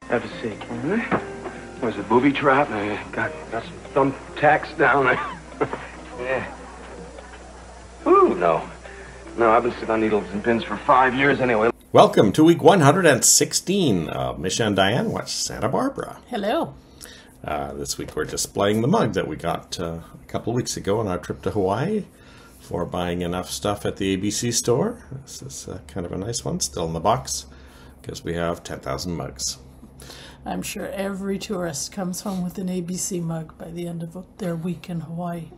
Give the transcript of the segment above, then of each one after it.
Have a seat. There's a booby trap, and I got some thumbtacks down there. Yeah. Ooh, no. No, I've been sitting on needles and pins for 5 years anyway. Welcome to week 116 of Misha Dianne Watch Santa Barbara. Hello. This week we're displaying the mug that we got a couple of weeks ago on our trip to Hawaii for buying enough stuff at the ABC store. This is kind of a nice one, still in the box, because we have 10,000 mugs. I'm sure every tourist comes home with an ABC mug by the end of their week in Hawaii.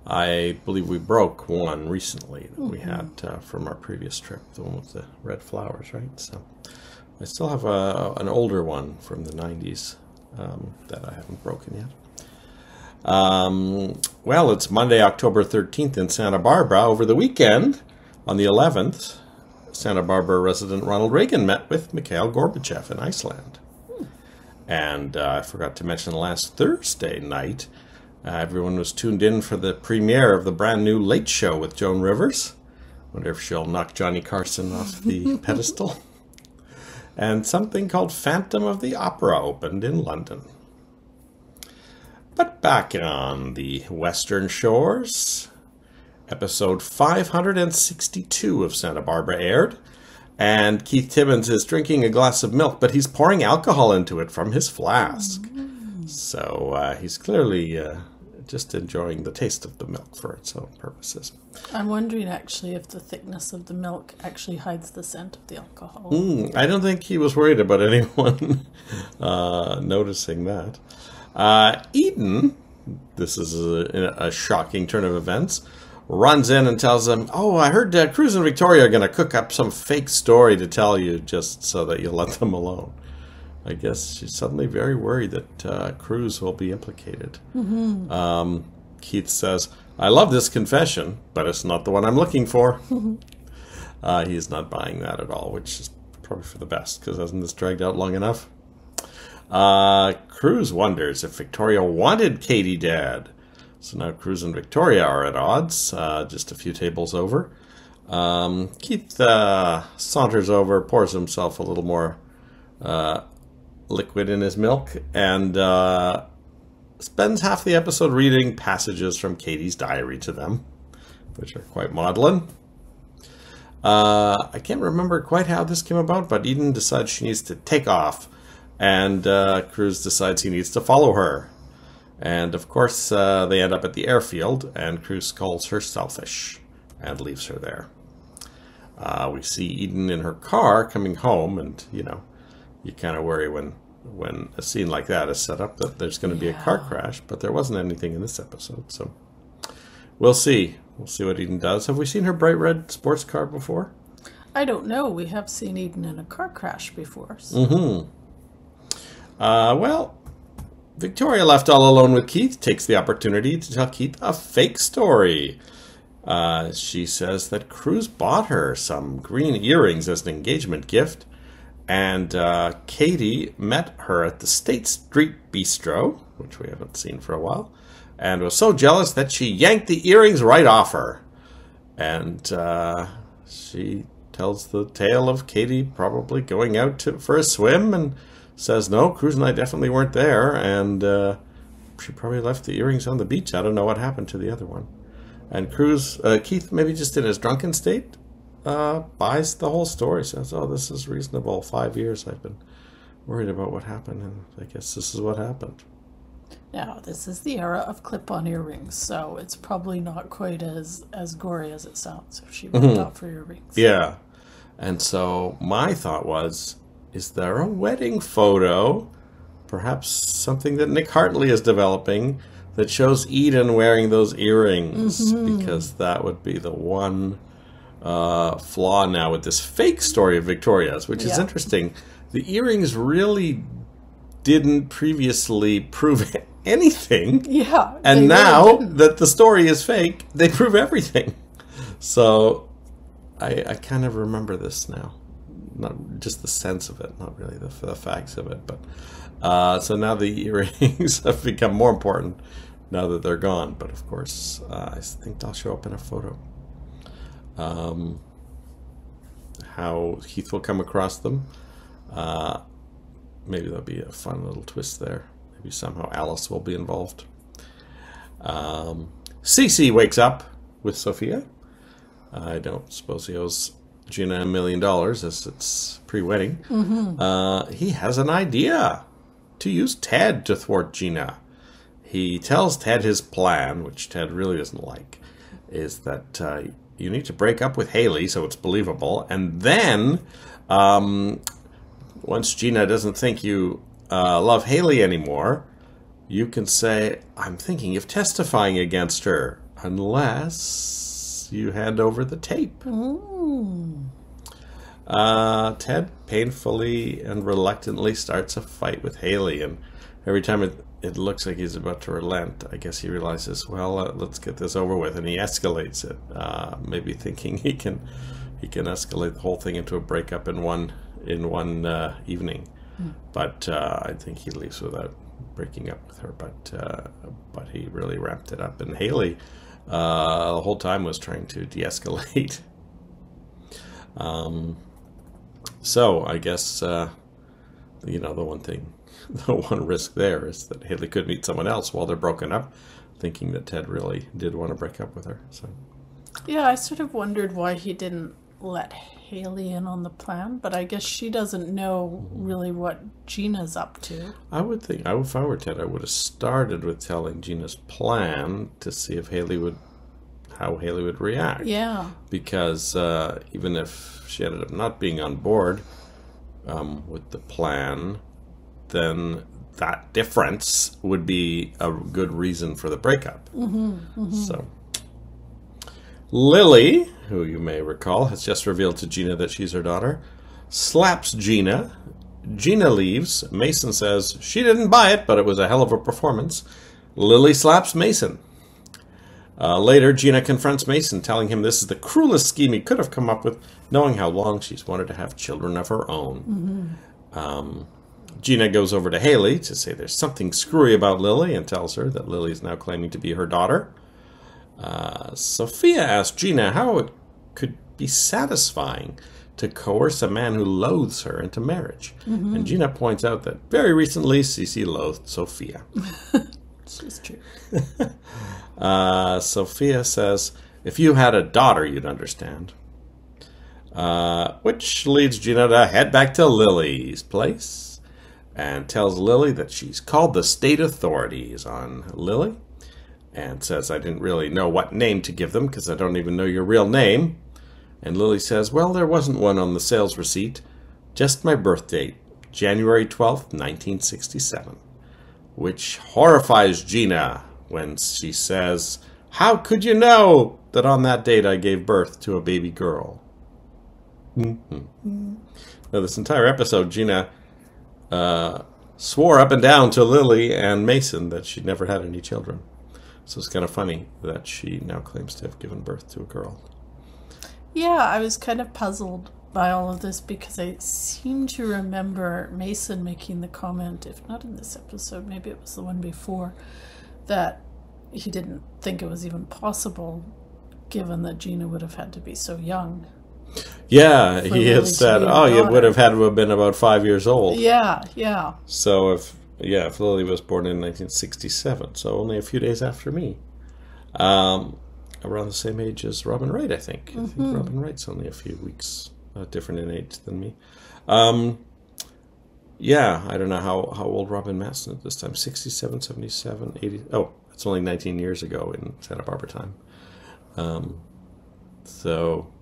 I believe we broke one recently that we had from our previous trip, the one with the red flowers, right? So I still have an older one from the 90s that I haven't broken yet. Well, it's Monday, October 13th in Santa Barbara. Over the weekend, on the 11th, Santa Barbara resident Ronald Reagan met with Mikhail Gorbachev in Iceland. And I forgot to mention last Thursday night, everyone was tuned in for the premiere of the brand new Late Show with Joan Rivers. Wonder if she'll knock Johnny Carson off the pedestal. And something called Phantom of the Opera opened in London. But back on the Western Shores, episode 562 of Santa Barbara aired. And Keith Timmons is drinking a glass of milk, but he's pouring alcohol into it from his flask. So he's clearly just enjoying the taste of the milk for its own purposes. I'm wondering actually if the thickness of the milk actually hides the scent of the alcohol. I don't think he was worried about anyone noticing that. Eden, this is a shocking turn of events, runs in and tells them, "Oh, I heard Cruz and Victoria are going to cook up some fake story to tell you just so that you'll let them alone." I guess she's suddenly very worried that Cruz will be implicated. Keith says, "I love this confession, but it's not the one I'm looking for." He's not buying that at all, which is probably for the best, because hasn't this dragged out long enough? Cruz wonders if Victoria wanted Katie dead. So now Cruz and Victoria are at odds, just a few tables over. Keith saunters over, pours himself a little more liquid in his milk, and spends half the episode reading passages from Katie's diary to them, which are quite maudlin. I can't remember quite how this came about, but Eden decides she needs to take off, and Cruz decides he needs to follow her. And of course, they end up at the airfield, and Cruz calls her selfish and leaves her there. We see Eden in her car coming home, and you kind of worry when a scene like that is set up that there's going to be a car crash, but there wasn't anything in this episode, so we'll see. We'll see what Eden does. Have we seen her bright red sports car before? I don't know. We have seen Eden in a car crash before. So. Well, Victoria, left all alone with Keith, takes the opportunity to tell Keith a fake story. She says that Cruz bought her some green earrings as an engagement gift, and Katie met her at the State Street Bistro, which we haven't seen for a while, and was so jealous that she yanked the earrings right off her. And she tells the tale of Katie probably going out for a swim, and says, "No, Cruz and I definitely weren't there, and she probably left the earrings on the beach. I don't know what happened to the other one." And Keith, maybe just in his drunken state, buys the whole story, says, "Oh, this is reasonable. 5 years I've been worried about what happened, and I guess this is what happened." Now, this is the era of clip-on earrings, so it's probably not quite as gory as it sounds if she went out for earrings. Yeah. And so my thought was, is there a wedding photo, perhaps something that Nick Hartley is developing, that shows Eden wearing those earrings? Because that would be the one flaw now with this fake story of Victoria's, which is interesting. The earrings really didn't previously prove anything. Yeah. And now that the story is fake, they prove everything. So I kind of remember this now. Not just the sense of it, not really the facts of it, but so now the earrings have become more important now that they're gone. But of course, I think they'll show up in a photo. How Heath will come across them, maybe there'll be a fun little twist there. Maybe somehow Alice will be involved. Cece wakes up with Sophia. I don't suppose he owes Gina $1 million as it's pre-wedding. He has an idea to use Ted to thwart Gina. He tells Ted his plan, which Ted really doesn't like, is that you need to break up with Haley so it's believable, and then once Gina doesn't think you love Haley anymore, you can say, I'm thinking of testifying against her, unless you hand over the tape. Ted painfully and reluctantly starts a fight with Haley, and every time it looks like he's about to relent, I guess he realizes, well, let's get this over with, and he escalates it, maybe thinking he can escalate the whole thing into a breakup in one evening. But I think he leaves without breaking up with her. But he really ramped it up, and Haley the whole time was trying to de-escalate. So I guess the one risk there is that Haley could meet someone else while they're broken up, thinking that Ted really did want to break up with her. So yeah, I sort of wondered why he didn't let Haley in on the plan, but I guess she doesn't know really what Gina's up to. I would think, if I were Ted, I would have started with telling Gina's plan to see if how Haley would react. Yeah. Because even if she ended up not being on board with the plan, then that difference would be a good reason for the breakup. So Lily, who you may recall, has just revealed to Gina that she's her daughter, slaps Gina. Gina leaves. Mason says she didn't buy it, but it was a hell of a performance. Lily slaps Mason. Later, Gina confronts Mason, telling him this is the cruelest scheme he could have come up with, knowing how long she's wanted to have children of her own. Gina goes over to Haley to say there's something screwy about Lily and tells her that Lily is now claiming to be her daughter. Sophia asks Gina how it could be satisfying to coerce a man who loathes her into marriage. And Gina points out that very recently Cece loathed Sophia. It's true. Sophia says, if you had a daughter, you'd understand. Which leads Gina to head back to Lily's place and tells Lily that she's called the state authorities on Lily and says, I didn't really know what name to give them because I don't even know your real name. And Lily says, well, there wasn't one on the sales receipt, just my birth date, January 12th, 1967, which horrifies Gina when she says, how could you know that on that date I gave birth to a baby girl? Now, this entire episode, Gina swore up and down to Lily and Mason that she'd never had any children. So it's kind of funny that she now claims to have given birth to a girl. Yeah, I was kind of puzzled by all of this because I seem to remember Mason making the comment, if not in this episode, maybe it was the one before, that he didn't think it was even possible given that Gina would have had to be so young. Yeah, he had said, you would have had to have been about 5 years old. Yeah. So if Lily was born in 1967, so only a few days after me. Around the same age as Robin Wright, I think. I think Robin Wright's only a few weeks different in age than me. I don't know how old Robin Masson at this time. 67, 77, 80. Oh, it's only 19 years ago in Santa Barbara time. So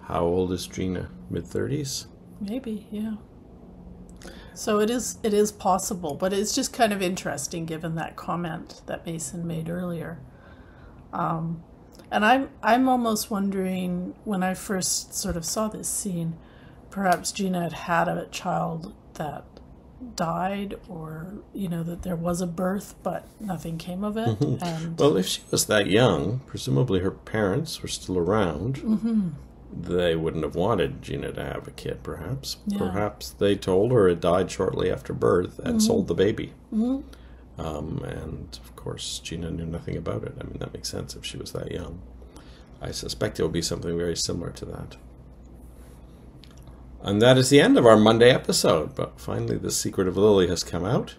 how old is Gina? Mid-30s? Maybe, yeah. So it is possible, but it's just kind of interesting given that comment that Mason made earlier. And I'm almost wondering, when I first sort of saw this scene, perhaps Gina had a child that died, or that there was a birth but nothing came of it. And well, if she was that young, presumably her parents were still around. They wouldn't have wanted Gina to have a kid, perhaps. Yeah. Perhaps they told her it died shortly after birth and sold the baby. And, of course, Gina knew nothing about it. I mean, that makes sense if she was that young. I suspect it will be something very similar to that. And that is the end of our Monday episode. But finally, The Secret of Lily has come out.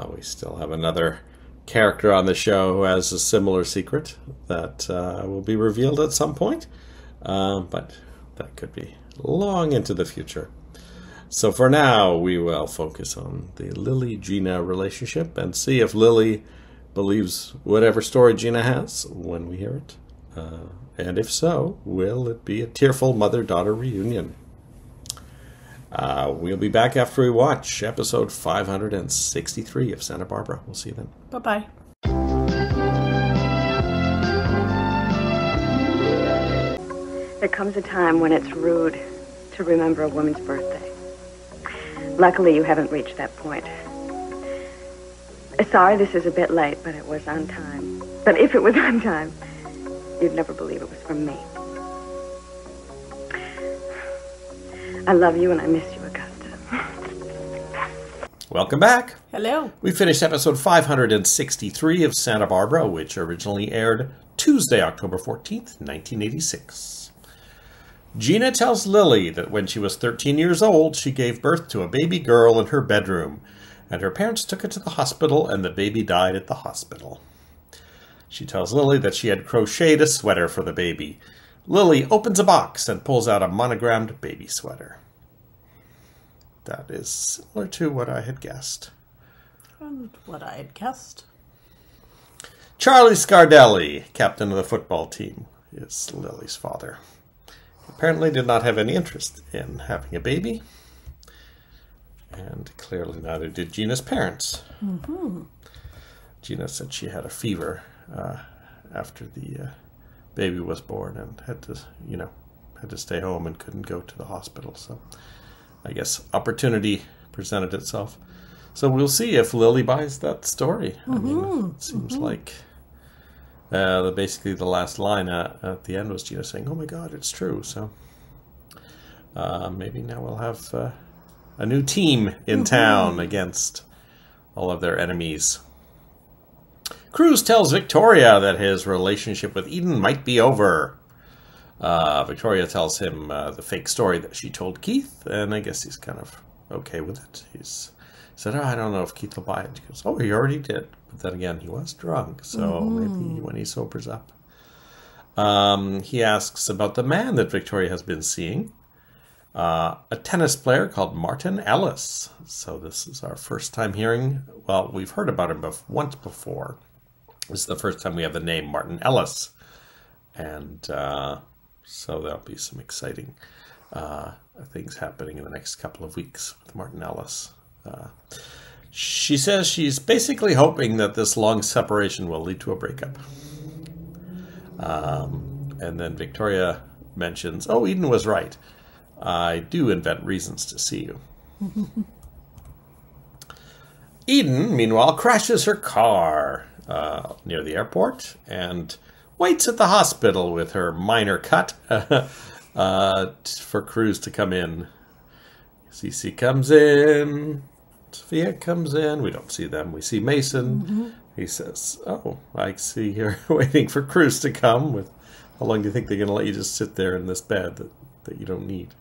We still have another character on the show who has a similar secret that will be revealed at some point. But that could be long into the future. So for now, we will focus on the Lily-Gina relationship and see if Lily believes whatever story Gina has when we hear it. And if so, will it be a tearful mother-daughter reunion? We'll be back after we watch episode 563 of Santa Barbara. We'll see you then. Bye-bye. There comes a time when it's rude to remember a woman's birthday. Luckily, you haven't reached that point. Sorry this is a bit late, but it was on time. But if it was on time, you'd never believe it was from me. I love you and I miss you, Augusta. Welcome back. Hello. We finished episode 563 of Santa Barbara, which originally aired Tuesday, October 14th, 1986. Gina tells Lily that when she was 13 years old, she gave birth to a baby girl in her bedroom, and her parents took her to the hospital, and the baby died at the hospital. She tells Lily that she had crocheted a sweater for the baby. Lily opens a box and pulls out a monogrammed baby sweater. That is similar to what I had guessed. And what I had guessed. Charlie Scardelli, captain of the football team, is Lily's father. He apparently did not have any interest in having a baby. And clearly neither did Gina's parents. Mm-hmm. Gina said she had a fever after the baby was born and had to stay home and couldn't go to the hospital. So I guess opportunity presented itself. So we'll see if Lily buys that story. Mm-hmm. I mean, it seems like basically the last line at the end was Gina saying, "Oh my God, it's true." So maybe now we'll have a new team in town against all of their enemies. Cruz tells Victoria that his relationship with Eden might be over. Victoria tells him the fake story that she told Keith, and I guess he's kind of okay with it. He said, I don't know if Keith will buy it. She goes, he already did. But then again, he was drunk, so maybe when he sobers up. He asks about the man that Victoria has been seeing, a tennis player called Martin Ellis. So this is our first time hearing, well, we've heard about him once before. This is the first time we have the name Martin Ellis. And so there'll be some exciting things happening in the next couple of weeks with Martin Ellis. She says she's basically hoping that this long separation will lead to a breakup. And then Victoria mentions, Eden was right. I do invent reasons to see you. Eden, meanwhile, crashes her car near the airport and waits at the hospital with her minor cut for Cruz to come in. Cece comes in. Sophia comes in. We don't see them. We see Mason. He says, I see you're waiting for Cruz to come. How long do you think they're going to let you just sit there in this bed that you don't need?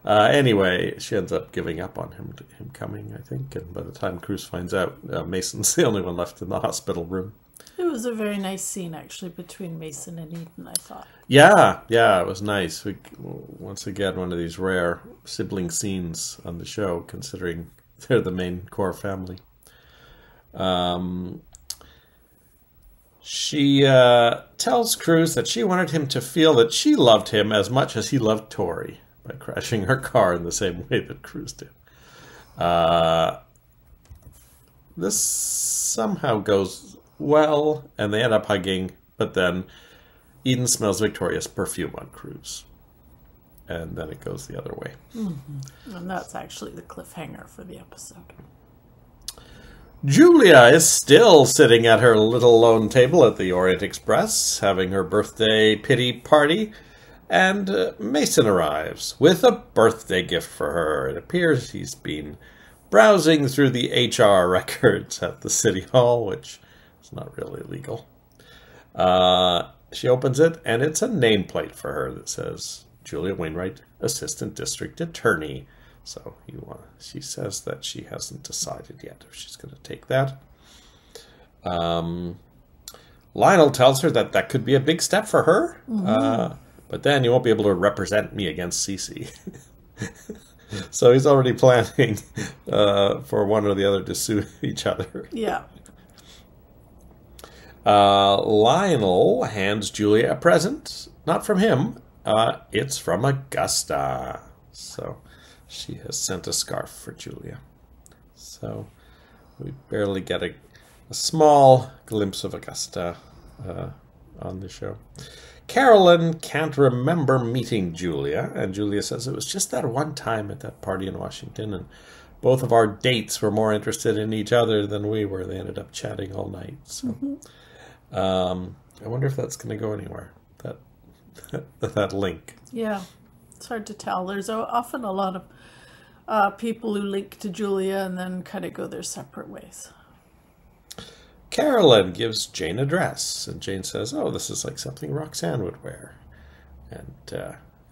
Anyway, she ends up giving up on him coming, I think. And by the time Cruz finds out, Mason's the only one left in the hospital room. It was a very nice scene, actually, between Mason and Eden, I thought. Yeah, it was nice. Once again, one of these rare sibling scenes on the show, considering they're the main core family. She tells Cruz that she wanted him to feel that she loved him as much as he loved Tori by crashing her car in the same way that Cruz did. This somehow goes well, and they end up hugging, but then Eden smells Victoria's perfume on Cruz. And then it goes the other way. And that's actually the cliffhanger for the episode. Julia is still sitting at her little lone table at the Orient Express, having her birthday pity party, and Mason arrives with a birthday gift for her. It appears he's been browsing through the HR records at the City Hall, which is not really legal. She opens it, and it's a nameplate for her that says Julia Wainwright, Assistant District Attorney. So she says that she hasn't decided yet if she's going to take that. Lionel tells her that could be a big step for her, but then you won't be able to represent me against Cece. So he's already planning for one or the other to sue each other. Yeah. Lionel hands Julia a present, not from him. It's from Augusta. So she has sent a scarf for Julia. So we barely get a small glimpse of Augusta on the show. Carolyn can't remember meeting Julia, and Julia says it was just that one time at that party in Washington, and both of our dates were more interested in each other than we were. They ended up chatting all night. So I wonder if that's going to go anywhere, that link. Yeah, it's hard to tell. There's often a lot of people who link to Julia and then kind of go their separate ways. Carolyn gives Jane a dress, and Jane says, oh, this is like something Roxanne would wear. And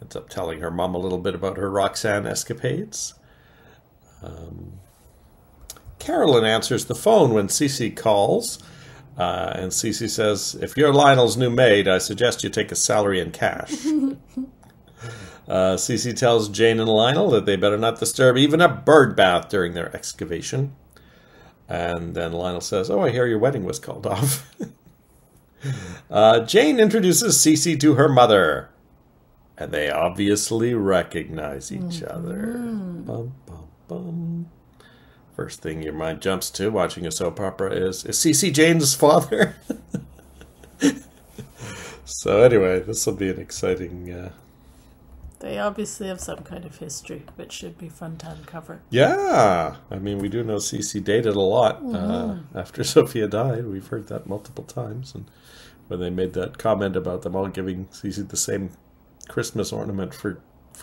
ends up telling her mom a little bit about her Roxanne escapades. Carolyn answers the phone when Cece calls, and Cece says, if you're Lionel's new maid, I suggest you take a salary in cash. Cece tells Jane and Lionel that they better not disturb even a bird bath during their excavation. And then Lionel says, oh, I hear your wedding was called off. Jane introduces Cece to her mother. And they obviously recognize each other. Bum, bum, bum. First thing your mind jumps to watching a soap opera is Cece Jane's father? So anyway, this will be an exciting... They obviously have some kind of history, which should be fun to uncover. Yeah. I mean, we do know Cece dated a lot after Sophia died. We've heard that multiple times. And when they made that comment about them all giving Cece the same Christmas ornament for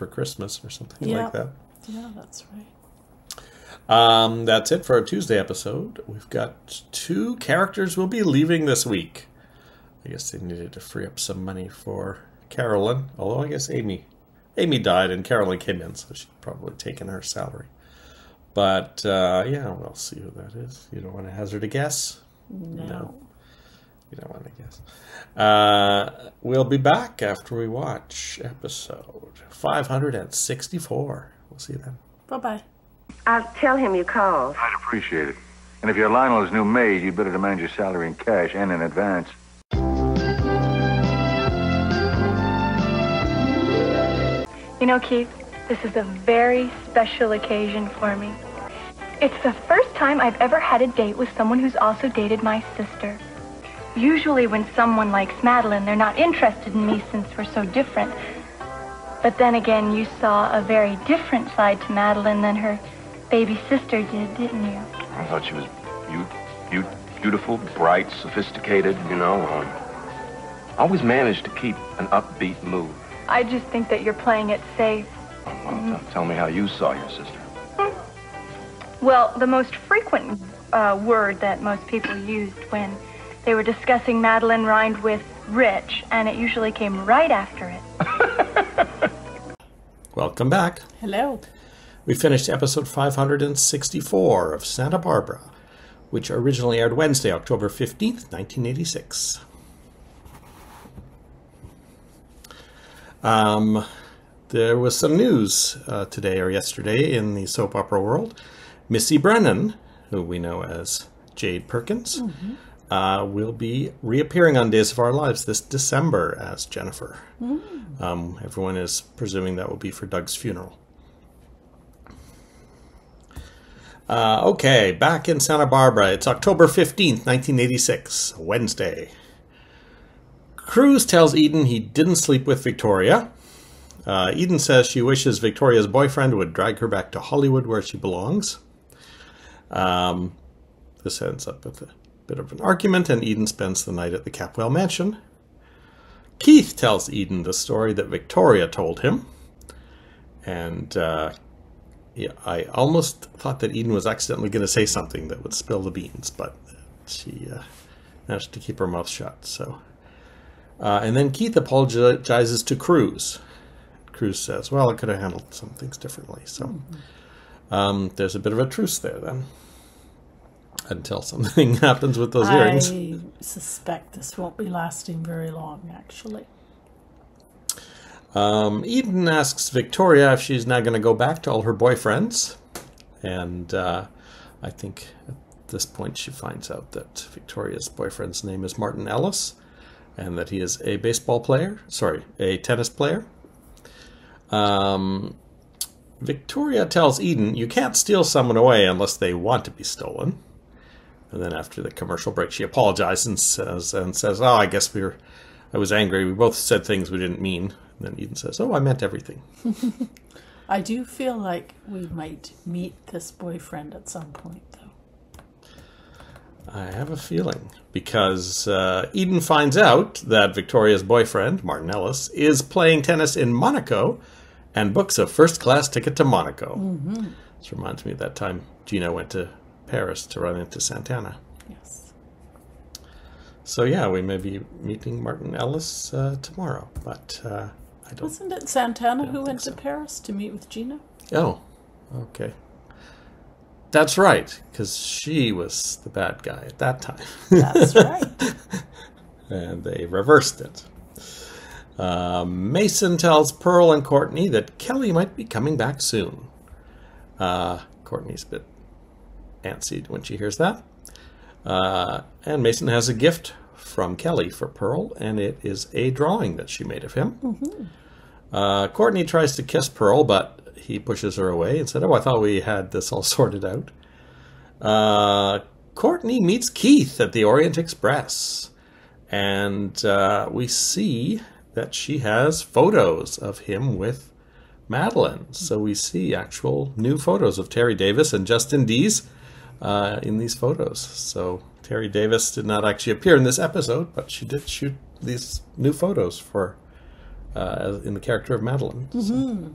Christmas or something like that. Yeah, that's right. That's it for our Tuesday episode. We've got 2 characters will be leaving this week. I guess they needed to free up some money for Carolyn, although I guess Amy died and Carolyn came in, so she'd probably taken her salary. But, yeah, we'll see who that is. You don't want to hazard a guess? No. You don't want to guess. We'll be back after we watch episode 564. We'll see you then. Bye-bye. I'll tell him you called. I'd appreciate it. And if you're Lionel's new maid, you'd better demand your salary in cash and in advance. You know, Keith, this is a very special occasion for me. It's the first time I've ever had a date with someone who's also dated my sister. Usually when someone likes Madeline, they're not interested in me since we're so different. But then again, you saw a very different side to Madeline than her baby sister did, didn't you? I thought she was beautiful, bright, sophisticated, always managed to keep an upbeat mood. I just think that you're playing it safe. Well, tell me how you saw your sister. Well, the most frequent word that most people used when they were discussing Madeline rhymed with rich, and it usually came right after it. Welcome back. Hello. We finished episode 564 of Santa Barbara, which originally aired Wednesday, October 15th, 1986. There was some news today or yesterday in the soap opera world. Missy Brennan, who we know as Jade Perkins, will be reappearing on Days of Our Lives this December as Jennifer. Everyone is presuming that will be for Doug's funeral. Okay, back in Santa Barbara. It's October 15th, 1986, Wednesday. Cruz tells Eden he didn't sleep with Victoria. Eden says she wishes Victoria's boyfriend would drag her back to Hollywood where she belongs. This ends up with a bit of an argument, and Eden spends the night at the Capwell mansion. Keith tells Eden the story that Victoria told him. And yeah, I almost thought that Eden was accidentally going to say something that would spill the beans, but she managed to keep her mouth shut. So, and then Keith apologizes to Cruz. Cruz says, well, I could have handled some things differently. So there's a bit of a truce there then, until something happens with those earrings. I suspect this won't be lasting very long, actually. Eden asks Victoria if she's now going to go back to all her boyfriends. And I think at this point she finds out that Victoria's boyfriend's name is Martin Ellis and that he is a tennis player. Victoria tells Eden, you can't steal someone away unless they want to be stolen. And then after the commercial break, she apologizes and says, oh, I guess I was angry. We both said things we didn't mean. And then Eden says, oh, I meant everything. I do feel like we might meet this boyfriend at some point, though. I have a feeling, because Eden finds out that Victoria's boyfriend, Martin Ellis, is playing tennis in Monaco and books a first-class ticket to Monaco. Mm-hmm. This reminds me of that time Gina went to Paris to run into Santana. Yes. So, yeah, we may be meeting Martin Ellis tomorrow, but I don't... Wasn't it Santana who went to Paris to meet with Gina? Oh, okay. That's right, because she was the bad guy at that time. That's right. And they reversed it. Mason tells Pearl and Courtney that Kelly might be coming back soon. Courtney's a bit antsy when she hears that. And Mason has a gift from Kelly for Pearl, and it is a drawing that she made of him. Mm-hmm. Courtney tries to kiss Pearl, but he pushes her away and said, oh, I thought we had this all sorted out. Courtney meets Keith at the Orient Express, and we see that she has photos of him with Madeline. So we see actual new photos of Terry Davis and Justin Dees in these photos. So Terry Davis did not actually appear in this episode, but she did shoot these new photos for in the character of Madeline. Mm-hmm.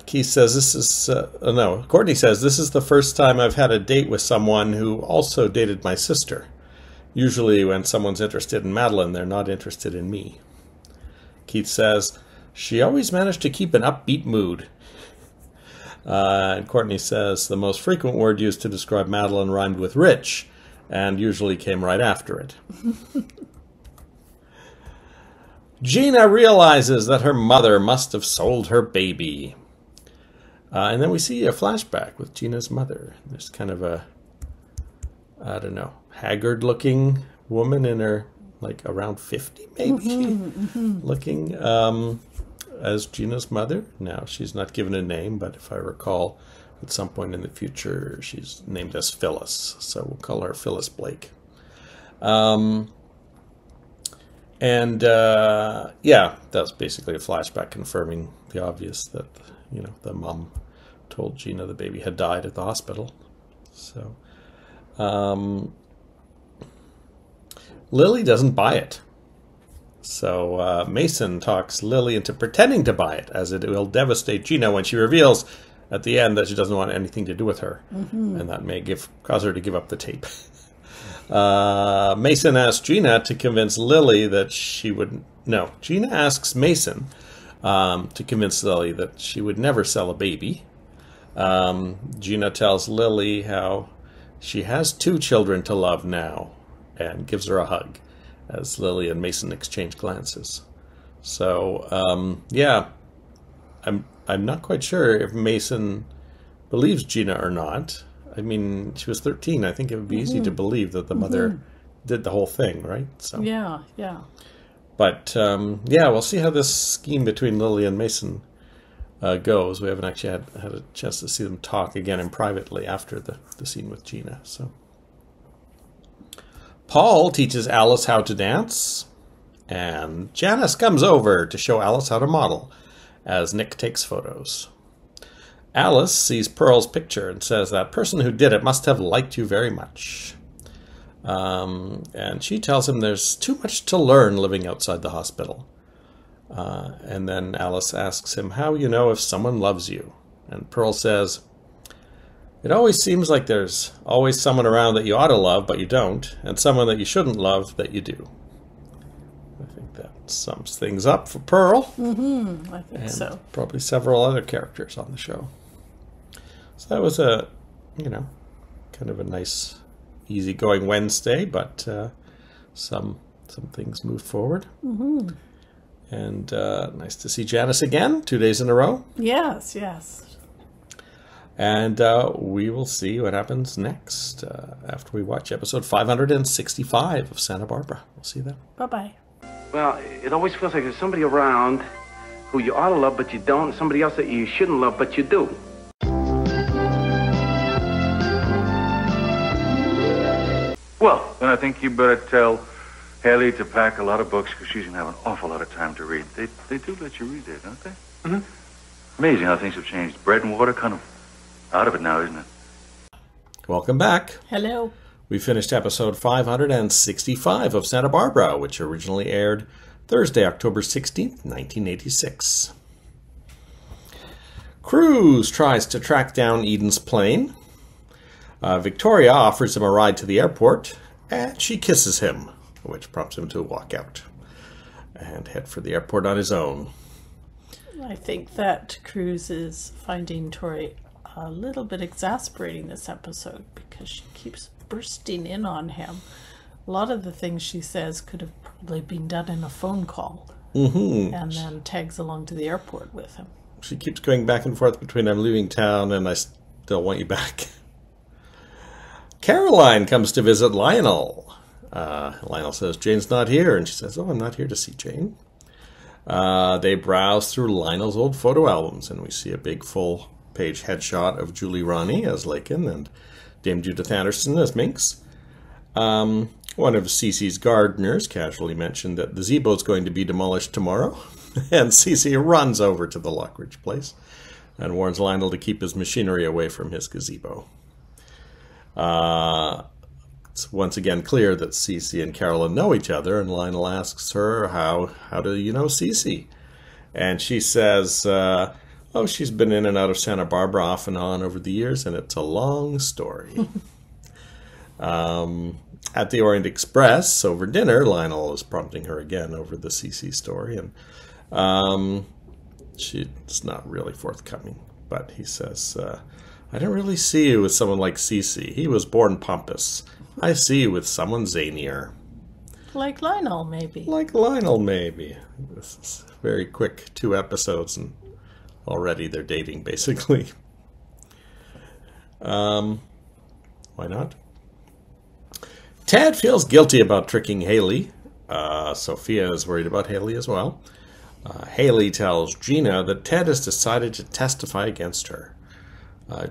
Keith says Courtney says, this is the first time I've had a date with someone who also dated my sister. Usually when someone's interested in Madeline, they're not interested in me. Keith says, she always managed to keep an upbeat mood. And Courtney says, the most frequent word used to describe Madeline rhymed with rich, and usually came right after it. Gina realizes that her mother must have sold her baby. And then we see a flashback with Gina's mother. There's kind of a, I don't know, haggard-looking woman in her, like, around 50, maybe, looking as Gina's mother. Now, she's not given a name, but if I recall, at some point in the future, she's named as Phyllis. So we'll call her Phyllis Blake. Yeah, that's basically a flashback confirming the obvious that, the mom told Gina the baby had died at the hospital. So, Lily doesn't buy it. So, Mason talks Lily into pretending to buy it, as it will devastate Gina when she reveals at the end that she doesn't want anything to do with her. Mm-hmm. And that may cause her to give up the tape. Mason asks Gina to convince Lily that she would... No, Gina asks Mason to convince Lily that she would never sell a baby. Gina tells Lily how she has 2 children to love now and gives her a hug as Lily and Mason exchange glances. So, yeah, I'm not quite sure if Mason believes Gina or not. I mean, she was 13. I think it would be easy to believe that the mother did the whole thing, right? So yeah. But, yeah, we'll see how this scheme between Lily and Mason goes. We haven't actually had a chance to see them talk again and privately after the scene with Gina. So Paul teaches Alice how to dance, and Janice comes over to show Alice how to model as Nick takes photos. Alice sees Pearl's picture and says that person who did it must have liked you very much. And she tells him there's too much to learn living outside the hospital. And then Alice asks him how you know if someone loves you. And Pearl says, it always seems like there's always someone around that you ought to love, but you don't, and someone that you shouldn't love that you do. I think that sums things up for Pearl. I think And so. probably several other characters on the show. So that was a, kind of a nice, easygoing Wednesday, but some things moved forward. And nice to see Janice again, 2 days in a row. Yes. And we will see what happens next after we watch episode 565 of Santa Barbara. We'll see you then. Bye-bye. Well, it always feels like there's somebody around who you ought to love, but you don't. Somebody else that you shouldn't love, but you do. Well, then I think you better tell Haley to pack a lot of books because she's going to have an awful lot of time to read. They do let you read there, don't they? Amazing how things have changed. Bread and water kind of out of it now, isn't it? Welcome back. Hello. We finished episode 565 of Santa Barbara, which originally aired Thursday, October 16th, 1986. Cruz tries to track down Eden's plane. Victoria offers him a ride to the airport, and she kisses him, which prompts him to walk out and head for the airport on his own. I think that Cruz is finding Tori a little bit exasperating this episode because she keeps bursting in on him. A lot of the things she says could have probably been done in a phone call. And then tags along to the airport with him. She keeps going back and forth between I'm leaving town and I still want you back. Caroline comes to visit Lionel. Lionel says, Jane's not here. And she says, oh, I'm not here to see Jane. They browse through Lionel's old photo albums, and we see a big full-page headshot of Julie Ronnie as Lakin and Dame Judith Anderson as Minx. One of Cece's gardeners casually mentioned that the Zebo's going to be demolished tomorrow, and Cece runs over to the Lockridge place and warns Lionel to keep his machinery away from his gazebo. It's once again clear that Cece and Carolyn know each other, and Lionel asks her, how do you know Cece? And she says, oh, she's been in and out of Santa Barbara off and on over the years, and it's a long story. At the Orient Express, over dinner, Lionel is prompting her again over the Cece story, and she's not really forthcoming. But he says, I don't really see you with someone like Cece. He was born pompous. I see you with someone zanier. Like Lionel, maybe. Like Lionel, maybe. This is very quick 2 episodes, and already they're dating, basically. Why not? Ted feels guilty about tricking Haley. Sophia is worried about Haley as well. Haley tells Gina that Ted has decided to testify against her.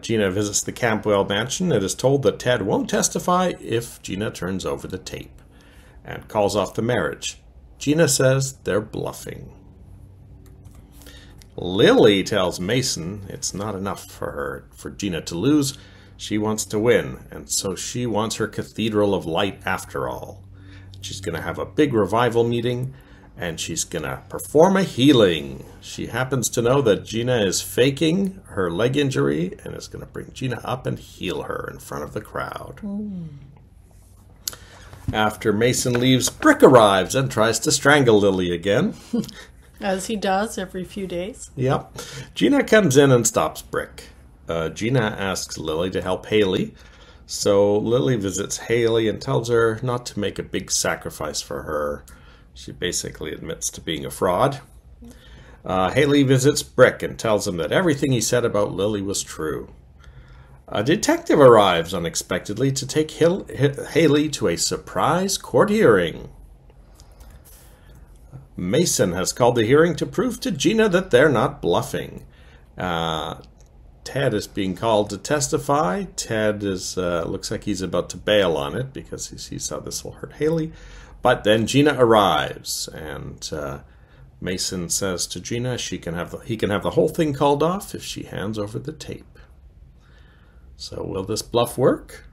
Gina visits the Campwell mansion and is told that Ted won't testify if Gina turns over the tape, and calls off the marriage. Gina says they're bluffing. Lily tells Mason it's not enough for Gina to lose. She wants to win, and so she wants her Cathedral of Light after all. She's going to have a big revival meeting, and she's going to perform a healing. She happens to know that Gina is faking her leg injury and is going to bring Gina up and heal her in front of the crowd. After Mason leaves, Brick arrives and tries to strangle Lily again. As he does every few days. Yep. Gina comes in and stops Brick. Gina asks Lily to help Haley. So Lily visits Haley and tells her not to make a big sacrifice for her. She basically admits to being a fraud. Haley visits Brick and tells him that everything he said about Lily was true. A detective arrives unexpectedly to take Haley to a surprise court hearing. Mason has called the hearing to prove to Gina that they're not bluffing. Ted is being called to testify. Ted looks like he's about to bail on it because he sees how this will hurt Haley. But then Gina arrives, and Mason says to Gina he can have the whole thing called off if she hands over the tape. So will this bluff work?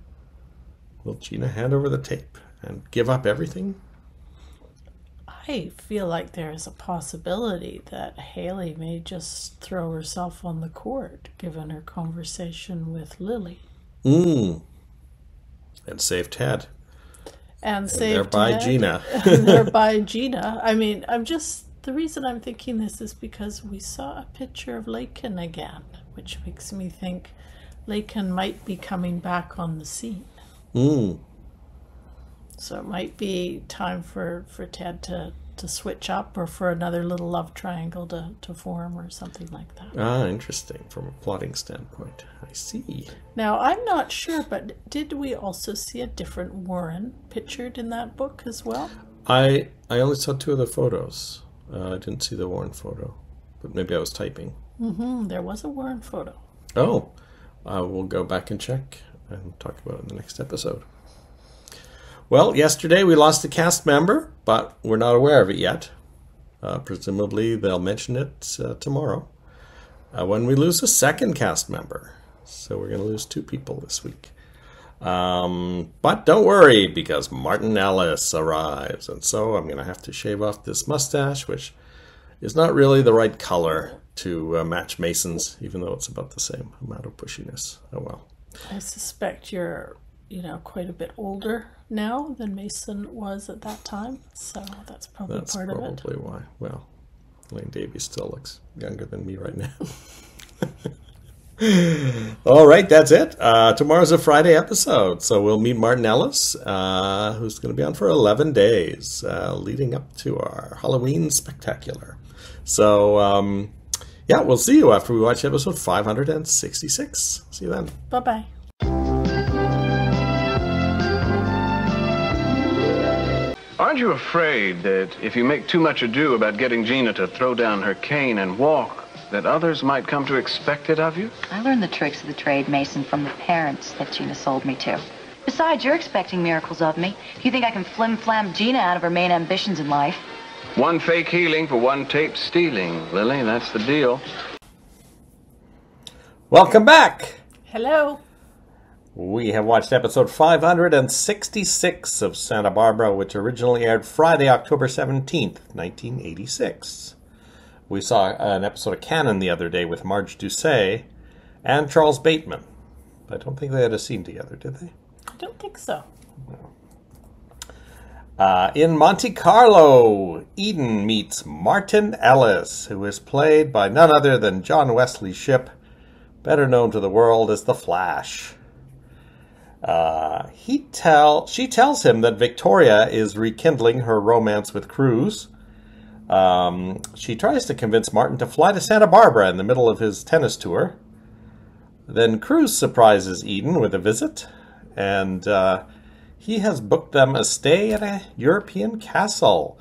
Will Gina hand over the tape and give up everything? I feel like there is a possibility that Haley may just throw herself on the court, given her conversation with Lily. And save Ted. and save They're by Ted. Gina. They're by Gina. I mean, the reason I'm thinking this is because we saw a picture of Lakin again, which makes me think Lakin might be coming back on the scene. So it might be time for Ted to switch up, or for another little love triangle to form, or something like that. Ah, interesting, from a plotting standpoint. I see. Now, I'm not sure, but did we also see a different Warren pictured in that book as well? I only saw 2 of the photos. I didn't see the Warren photo, but maybe I was typing. There was a Warren photo. Oh, we'll go back and check and talk about it in the next episode. Well, yesterday we lost a cast member, but we're not aware of it yet. Presumably they'll mention it tomorrow when we lose a second cast member. So we're going to lose 2 people this week. But don't worry, because Martin Ellis arrives. And so I'm going to have to shave off this mustache, which is not really the right color to match Mason's, even though it's about the same amount of bushiness. Oh well. I suspect you're, quite a bit older now than Mason was at that time, so that's probably part of it. That's probably why. Well, Lane Davies still looks younger than me right now. All right, that's it. Tomorrow's a Friday episode, so we'll meet Martin Ellis, who's going to be on for 11 days, leading up to our Halloween spectacular. So, yeah, we'll see you after we watch episode 566. See you then. Bye-bye. Aren't you afraid that if you make too much ado about getting Gina to throw down her cane and walk, that others might come to expect it of you? I learned the tricks of the trade, Mason, from the parents that Gina sold me to. Besides, you're expecting miracles of me. You think I can flim-flam Gina out of her main ambitions in life? One fake healing for one tape stealing, Lily. That's the deal. Welcome back. Hello. We have watched episode 566 of Santa Barbara, which originally aired Friday, October 17th, 1986. We saw an episode of Canon the other day with Marge Doucet and Charles Bateman. I don't think they had a scene together, did they? I don't think so. No. In Monte Carlo, Eden meets Martin Ellis, who is played by none other than John Wesley Shipp, better known to the world as The Flash. She tells him that Victoria is rekindling her romance with Cruz. She tries to convince Martin to fly to Santa Barbara in the middle of his tennis tour. Then Cruz surprises Eden with a visit, and he has booked them a stay at a European castle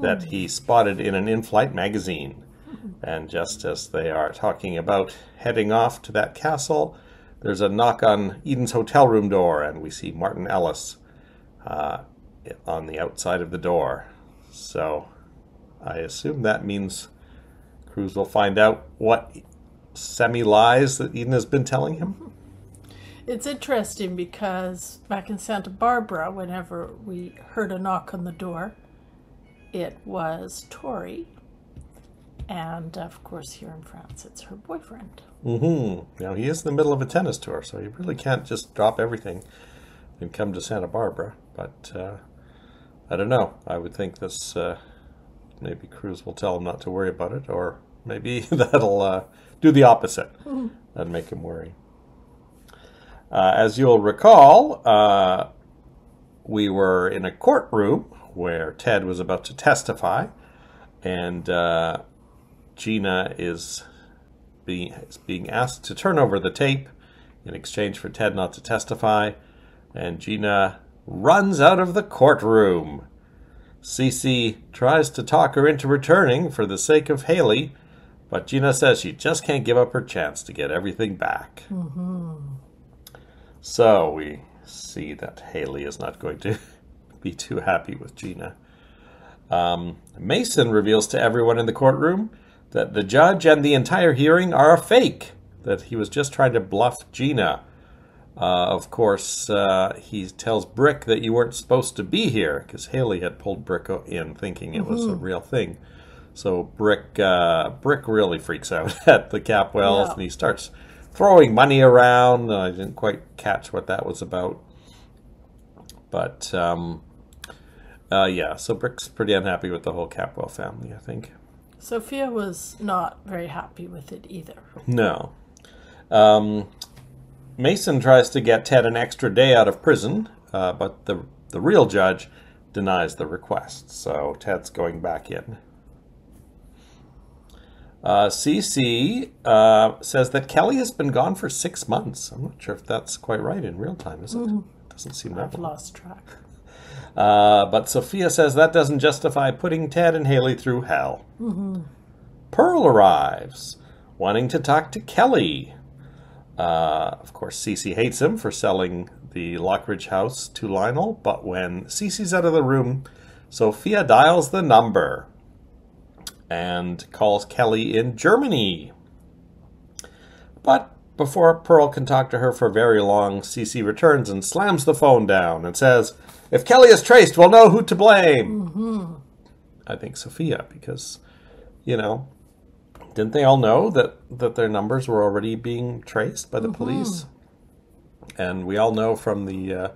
that he spotted in an in-flight magazine. And just as they are talking about heading off to that castle, there's a knock on Eden's hotel room door, and we see Martin Ellis on the outside of the door. So I assume that means Cruz will find out what semi-lies that Eden has been telling him. It's interesting because back in Santa Barbara, whenever we heard a knock on the door, it was Tori. And, of course, here in France, it's her boyfriend. Now, he is in the middle of a tennis tour, so you really can't just drop everything and come to Santa Barbara. But, I don't know. I would think this, maybe Cruz will tell him not to worry about it, or maybe that'll do the opposite and make him worry. As you'll recall, we were in a courtroom where Ted was about to testify, and Gina is being asked to turn over the tape in exchange for Ted not to testify, and Gina runs out of the courtroom. Cece tries to talk her into returning for the sake of Haley, but Gina says she just can't give up her chance to get everything back. So we see that Haley is not going to be too happy with Gina. Mason reveals to everyone in the courtroom that the judge and the entire hearing are a fake, that he was just trying to bluff Gina. Of course, he tells Brick that you weren't supposed to be here, because Haley had pulled Brick in thinking it was a real thing. So Brick really freaks out at the Capwells, and he starts throwing money around. I didn't quite catch what that was about. But Yeah, so Brick's pretty unhappy with the whole Capwell family, I think. Sophia was not very happy with it either. No. Mason tries to get Ted an extra day out of prison, but the real judge denies the request, so Ted's going back in. Cece says that Kelly has been gone for 6 months. I'm not sure if that's quite right in real time, is it? Doesn't seem that I've lost track. But Sophia says that doesn't justify putting Ted and Haley through hell. Pearl arrives, wanting to talk to Kelly. Of course, Cece hates him for selling the Lockridge house to Lionel, but when Cece's out of the room, Sophia dials the number and calls Kelly in Germany. But before Pearl can talk to her for very long, Cece returns and slams the phone down and says, "If Kelly is traced, we'll know who to blame." I think Sophia, because, you know, didn't they all know that their numbers were already being traced by the police? And we all know from the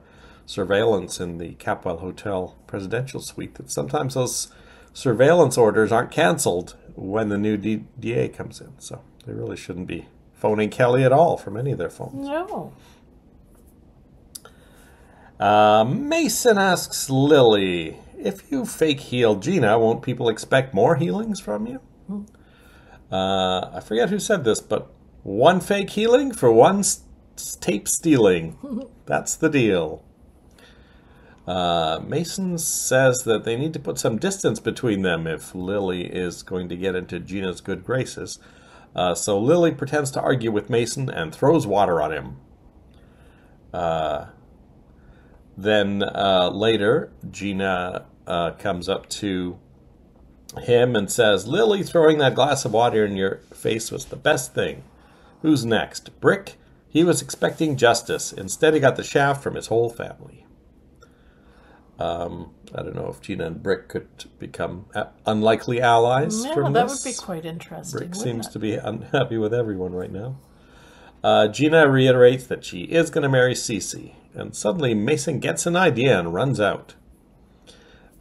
surveillance in the Capwell Hotel presidential suite that sometimes those surveillance orders aren't canceled when the new DA comes in. So they really shouldn't be phoning Kelly at all from any of their phones. No. Mason asks Lily, if you fake heal Gina, won't people expect more healings from you? I forget who said this, but one fake healing for one tape stealing. That's the deal. Mason says that they need to put some distance between them if Lily is going to get into Gina's good graces. So Lily pretends to argue with Mason and throws water on him. Then later, Gina comes up to him and says, "Lily, throwing that glass of water in your face was the best thing. Who's next? Brick? He was expecting justice. Instead, he got the shaft from his whole family." I don't know if Gina and Brick could become unlikely allies from that this. would be quite interesting. Brick seems to be unhappy with everyone right now. Gina reiterates that she is going to marry Cece, and suddenly Mason gets an idea and runs out.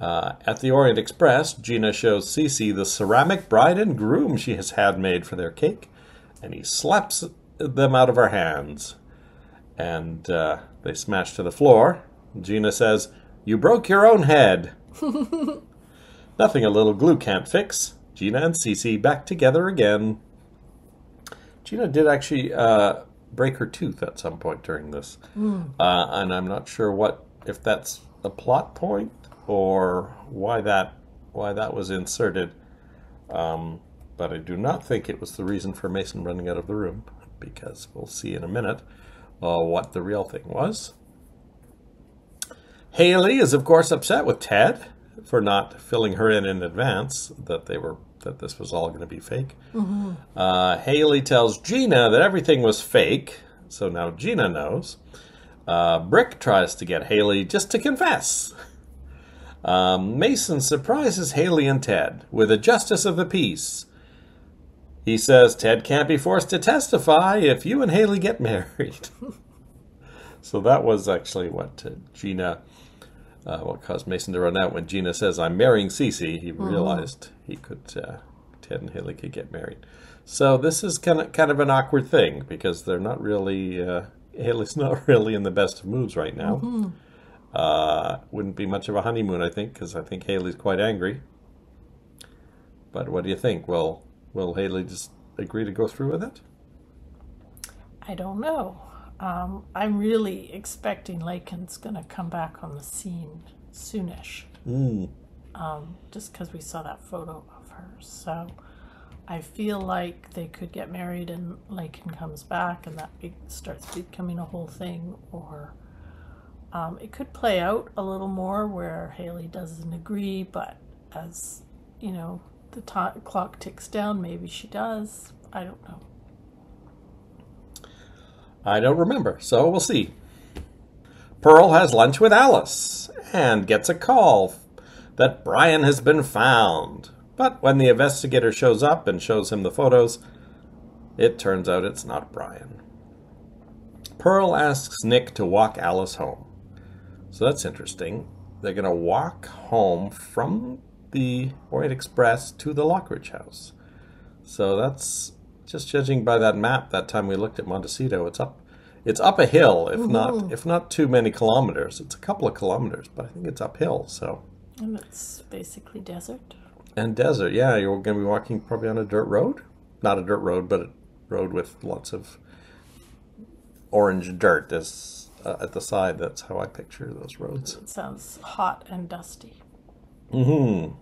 At the Orient Express, Gina shows Cece the ceramic bride and groom she has had made for their cake, and he slaps them out of her hands. And they smash to the floor. Gina says, "You broke your own head." Nothing a little glue can't fix. Gina and Cece back together again. Gina did actually break her tooth at some point during this. And I'm not sure if that's a plot point or why that was inserted. But I do not think it was the reason for Mason running out of the room, because we'll see in a minute what the real thing was. Haley is, of course, upset with Ted for not filling her in advance that this was all going to be fake. Haley tells Gina that everything was fake, so now Gina knows. Brick tries to get Haley just to confess. Mason surprises Haley and Ted with a justice of the peace. He says Ted can't be forced to testify if you and Haley get married. So that was actually what what caused Mason to run out. When Gina says, "I'm marrying Cece," he realized Ted and Haley could get married. So this is kind of an awkward thing, because they're not really, Haley's not really in the best of moods right now. Wouldn't be much of a honeymoon, I think, because I think Haley's quite angry. But what do you think? Will Haley just agree to go through with it? I don't know. I'm really expecting Lakin's going to come back on the scene soonish. Just because we saw that photo of her. So I feel like they could get married and Lakin comes back and that starts becoming a whole thing. Or it could play out a little more where Haley doesn't agree, but as, you know, the clock ticks down, maybe she does. I don't know. I don't remember, so we'll see. Pearl has lunch with Alice and gets a call that Brian has been found. But when the investigator shows up and shows him the photos, it turns out it's not Brian. Pearl asks Nick to walk Alice home. So that's interesting. they're going to walk home from the Orient Express to the Lockridge house. So that's, just judging by that map that time we looked at Montecito, it's up a hill, if not too many kilometers. It's a couple of kilometers, but I think it's uphill. So. And it's basically desert. And desert, yeah. You're going to be walking probably on a dirt road. Not a dirt road, but a road with lots of orange dirt at the side. That's how I picture those roads. It sounds hot and dusty. Mm-hmm.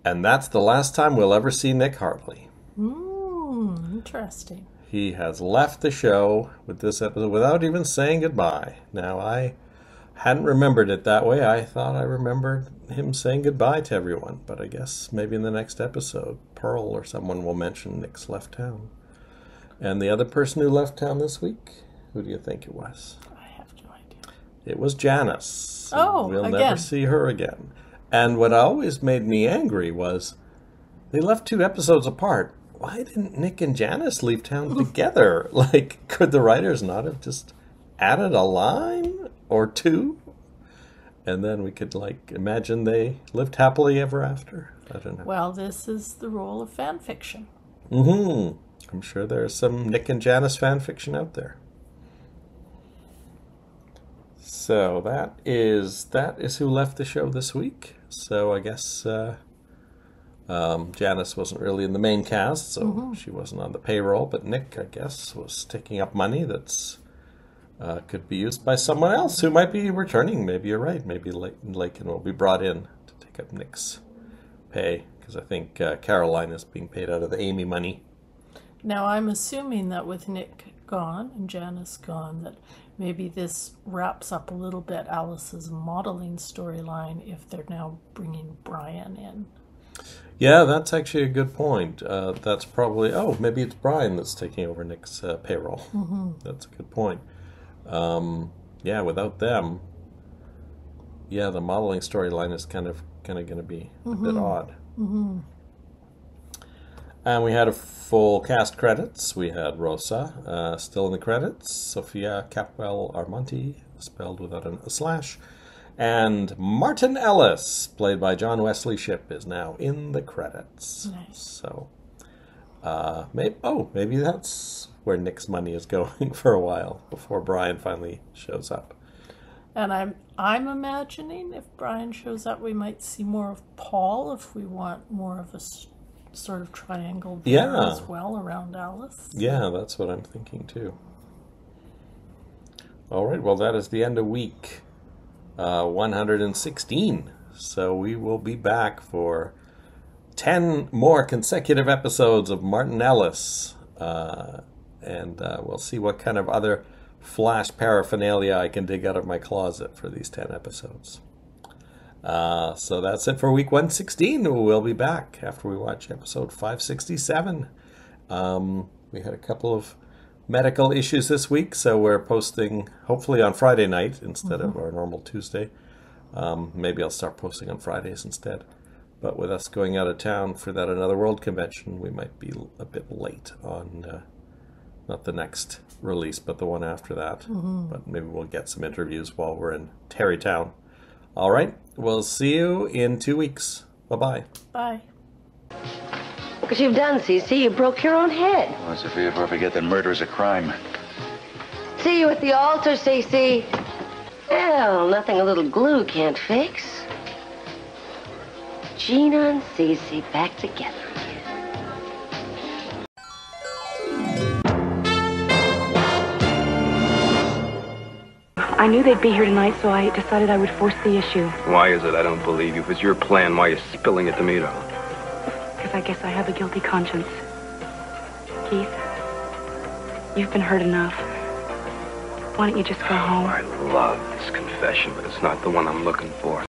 And that's the last time we'll ever see Nick Hartley. Interesting. He has left the show with this episode without even saying goodbye. Now, I hadn't remembered it that way. I thought I remembered him saying goodbye to everyone. But I guess maybe in the next episode, Pearl or someone will mention Nick's left town. And the other person who left town this week, who do you think it was? I have no idea. It was Janice. Oh, we'll again. never see her again. And what always made me angry was they left 2 episodes apart. Why didn't Nick and Janice leave town together? Like, could the writers not have just added a line or 2? And then we could, like, imagine they lived happily ever after. I don't know. Well, this is the role of fan fiction. Mm-hmm. I'm sure there's some Nick and Janice fan fiction out there. So that is who left the show this week. So I guess Janice wasn't really in the main cast, so she wasn't on the payroll. But Nick, I guess, was taking up money that's could be used by someone else who might be returning. Maybe you're right. Maybe Lakin will be brought in to take up Nick's pay, because I think Caroline is being paid out of the Amy money. Now, I'm assuming that with Nick gone and Janice gone, that maybe this wraps up a little bit Alice's modeling storyline if they're now bringing Brian in. Yeah, that's actually a good point. That's probably, maybe it's Brian that's taking over Nick's payroll. That's a good point. Yeah, without them, the modeling storyline is kind of going to be a bit odd. And we had a full cast credits. We had Rosa still in the credits, Sophia Capwell Armonti, spelled without a slash, and Martin Ellis, played by John Wesley Shipp, is now in the credits. Nice. So, maybe that's where Nick's money is going for a while before Brian finally shows up. And I'm imagining if Brian shows up, we might see more of Paul if we want more of a sort of triangle there as well around Alice. Yeah, that's what I'm thinking too. All right, well, that is the end of week 116. So we will be back for 10 more consecutive episodes of Martin Ellis. And we'll see what kind of other Flash paraphernalia I can dig out of my closet for these 10 episodes. So that's it for week 116. We'll be back after we watch episode 567. We had a couple of medical issues this week, so we're posting hopefully on Friday night instead of our normal Tuesday. Maybe I'll start posting on Fridays instead. But with us going out of town for that Another World convention, we might be a bit late on not the next release, but the one after that. But maybe we'll get some interviews while we're in Terrytown. All right, we'll see you in 2 weeks. Bye-bye. Bye. Look what you've done, Cece. You broke your own head. Oh, Sophia, if I forget that murder is a crime. See you at the altar, Cece. Well, nothing a little glue can't fix. Gina and Cece back together. I knew they'd be here tonight, so I decided I would force the issue. Why is it I don't believe you? If it's your plan, why are you spilling it to me, though? Because I guess I have a guilty conscience. Keith, you've been hurt enough. Why don't you just go home? I love this confession, but it's not the one I'm looking for.